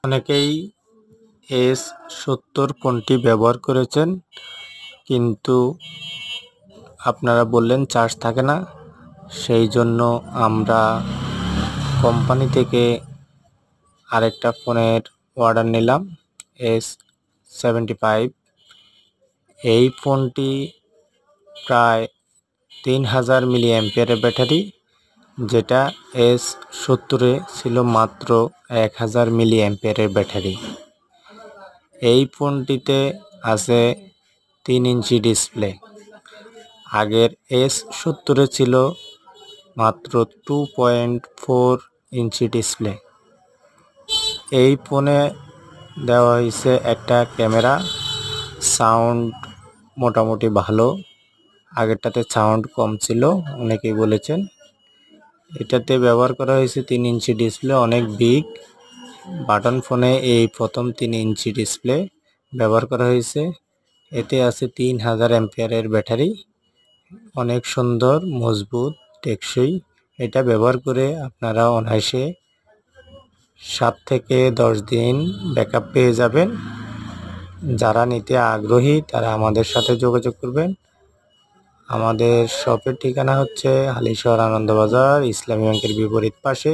অনেকেই S70 ফোনটি ব্যবহার করেছেন, কিন্তু আপনারা বললেন চার্জ থাকে না। সেই জন্য আমরা কোম্পানি থেকে আরেকটা ফোনের অর্ডার নিলাম, S75। এই ফোনটি প্রায় 3000 মিলি অ্যাম্পিয়ারের ব্যাটারি, যেটা S70-এ ছিল মাত্র 1000 মিলি অ্যাম্পিয়ারের ব্যাটারি। এই ফোনটিতে আছে 3 ইঞ্চি ডিসপ্লে। আগের S70-এ ছিল মাত্র 2.4 ইঞ্চি ডিসপ্লে। এই ফোনে দেওয়া হয়েছে একটা ক্যামেরা, সাউন্ড মোটামুটি ভালো। আগেরটাতে সাউন্ড কম ছিল, অনেকেই বলেছেন। এটাতে ব্যবহার করা হয়েছে 3 ইঞ্চি ডিসপ্লে, অনেক বিগ। বাটন ফোনে এই প্রথম 3 ইঞ্চি ডিসপ্লে ব্যবহার করা হয়েছে। এতে আছে 3000 অ্যাম্পিয়ারের ব্যাটারি, অনেক সুন্দর, মজবুত, টেকসই। এটা ব্যবহার করে আপনারা অনায়াসে 7 থেকে 10 দিন ব্যাকআপ পেয়ে যাবেন। যারা নিতে আগ্রহী তারা আমাদের সাথে যোগাযোগ করবেন। আমাদের শপের ঠিকানা হচ্ছে হালিশহর আনন্দবাজার, ইসলামী ব্যাংকের বিপরীত পাশে।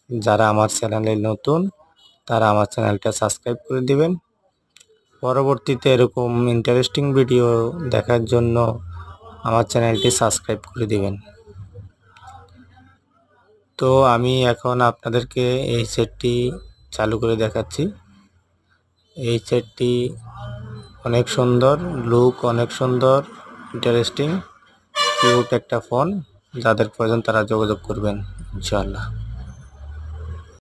যারা আমার চ্যানেলে নতুন তারা আমার চ্যানেলটা সাবস্ক্রাইব করে দিবেন। পরবর্তীতে এরকম ইন্টারেস্টিং ভিডিও দেখার জন্য আমার চ্যানেলটি সাবস্ক্রাইব করে দিবেন। তো আমি এখন আপনাদেরকে এই সেটটি চালু করে দেখাচ্ছি। এই সেটটি অনেক সুন্দর, লুক অনেক সুন্দর, ইন্টারেস্টিং, কিউট একটা ফোন। যাদের প্রয়োজন তারা যোগাযোগ করবেন ইনশাআল্লাহ।